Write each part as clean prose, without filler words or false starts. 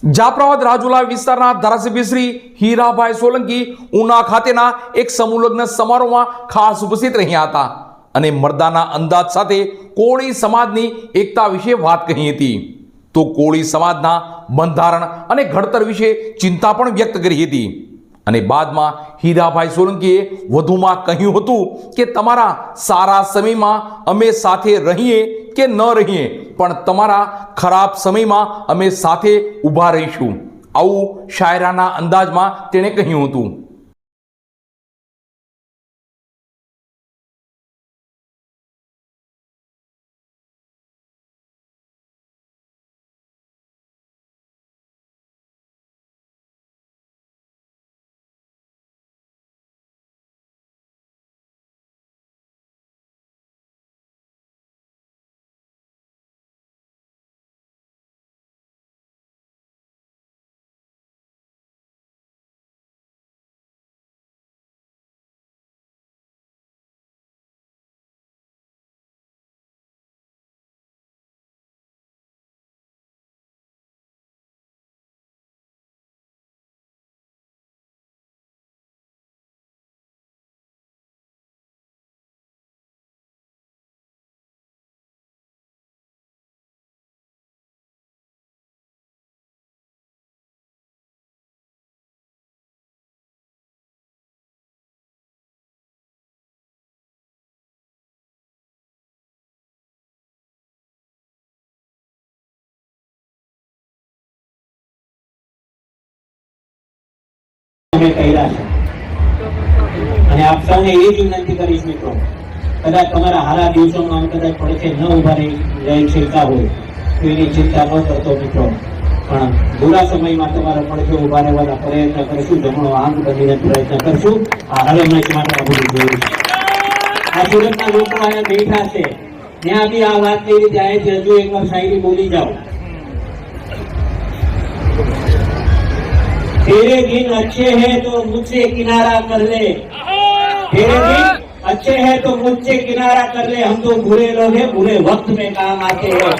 જાફરાબાદ રાજુલા વિસ્તારના ધારાસભ્ય શ્રી હીરાભાઈ સોલંકી ઉના ખાતેના એક સમૂહ લગ્ન સમારોહમાં ખાસ ઉપસ્થિત રહ્યા હતા અને મર્દાના અંદાજ સાથે કોળી સમાજની એકતા વિશે વાત કહી હતી. તો કોળી સમાજના બંધારણ અને ઘડતર વિશે ચિંતા પણ વ્યક્ત કરી હતી અને બાદમાં હીરાભાઈ સોલંકીએ વધુમાં કહ્યું હતું કે તમારા સારા સમયમાં અમે સાથે રહીએ કે ન રહીએ પણ તમારા ખરાબ સમયમાં અમે સાથે ઊભા રહીશું. આવું શાયરાના અંદાજમાં તેણે કહ્યું હતું. આપ સૌને એ જ વિનંતી કરીશ મિત્રો, કદાચ તમારા હારા દિવસોમાં કદાચ પડખે ન ઉભા રહી શકતા હોય તો એની ચિંતા ન કરતો મિત્રો, પણ બુરા સમયમાં તમારા પડખે ઉભા રહેવાના પ્રયત્ન કરશું, જમણો આંખ બનીને પ્રયત્ન કરશું. આ હવે મેચ માટે બધું જોયું. આ સુરતના લોકો અહીંયા બેઠા છે, ત્યાં બી આ વાત કઈ રીતે આવે છે, હજુ એકવાર શાયરી બોલી જાઓ. तेरे दिन अच्छे हैं तो मुझसे किनारा कर ले, तेरे दिन अच्छे हैं तो मुझसे किनारा कर ले, हम तो बुरे लोग हैं, बुरे वक्त में काम आते हैं.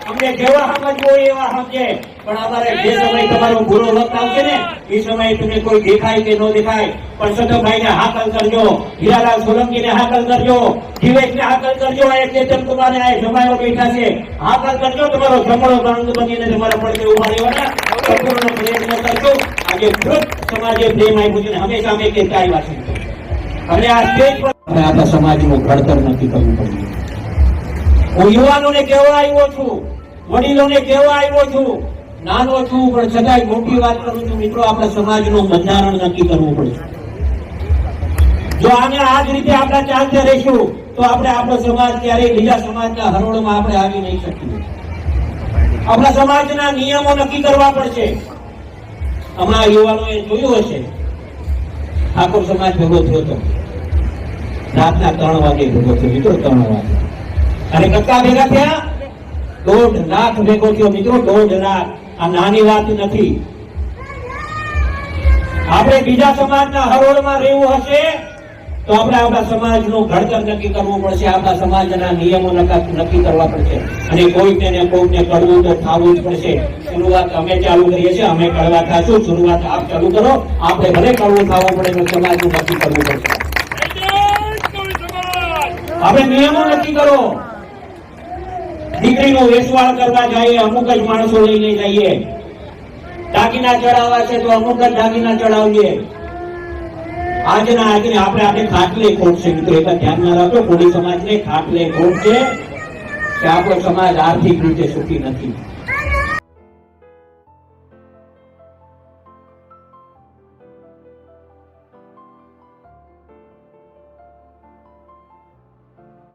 हमने जेवा समझो एवा समझे, પણ અમારે જે સમય તમારો બુરો વખત આવશે ને એ સમયે તમને કોઈ દેખાય કે ન દેખાય પણ સતોભાઈને હાકલ કરજો, હીરાલાલ સોલંકીને હાકલ કરજો, જીવેશને હાકલ કરજો, આ ચેતન કુમારને આ સમાયો બેઠા છે હાકલ કરજો. તમારો જમણો રંગ બનીને તમારા પડખે ઉભા રહેવાના સંપૂર્ણ પ્રયત્ન કરજો. આજે વૃદ્ધ સમાજે પ્રેમ આપ્યું છે, હંમેશા અમે કહેતા આવ્યા છે અને આ સ્ટેજ પર આપણા સમાજનું ઘડતર નક્કી કરવું પડે. હું યુવાનોને કહેવા આવ્યો છું, વડીલોને કહેવા આવ્યો છું, નાનો છું પણ છતાંય મોટી વાત કરું છું મિત્રો, આપણા સમાજનું બંધારણ નક્કી કરવું પડશે. જો આને આ જ રીતે આપણે ચાલતા રહીશું તો આપણે આપણો સમાજ ક્યારેય બીજા સમાજના હરોળમાં આપણે આવી નહીં શકીએ. આપણા સમાજના નિયમો નક્કી કરવા પડશે. હમણાં યુવાનોએ જોયું હશે, ઠાકોર સમાજ ભેગો થયો હતો રાતના 3 વાગે ભેગો થયો મિત્રો, 3 વાગે અને કક્કા ભેગા થયા 1.5 લાખ ભેગો થયો મિત્રો, 1.5 લાખ. આ નાની વાત નથી. આપણે બીજા સમાજના હરોળમાં રહેવું હશે તો આપણે આપણા સમાજનું ઘડતર નક્કી કરવું પડશે, આપણા સમાજના નિયમો નક્કી કરવા પડશે અને કોઈને ને કોઈને કડવું તો થવું જ પડશે. શરૂઆત અમે ચાલુ કરીએ છીએ, અમે કડવા થશું, શરૂઆત આપ ચાલુ કરો, આપણે ભલે કડવું થવું પડે તો સમાજનું નક્કી કરવું પડશે. આપણે નિયમો નક્કી કરો. દીકરીનો વેસવાળ કરવા જઈએ અમુક જ માણસો લઈને જઈએ, દાગીના ચડાવવા છે તો અમુક જ દાગીના ચડાવીએ. આજના આજને આપણે ખાટલે ખોટ છે મિત્રો, એક ધ્યાન ના રાખો, કોળી સમાજને ખાટલે ખોટ છે કે આપણો સમાજ આર્થિક રીતે સુખી નથી.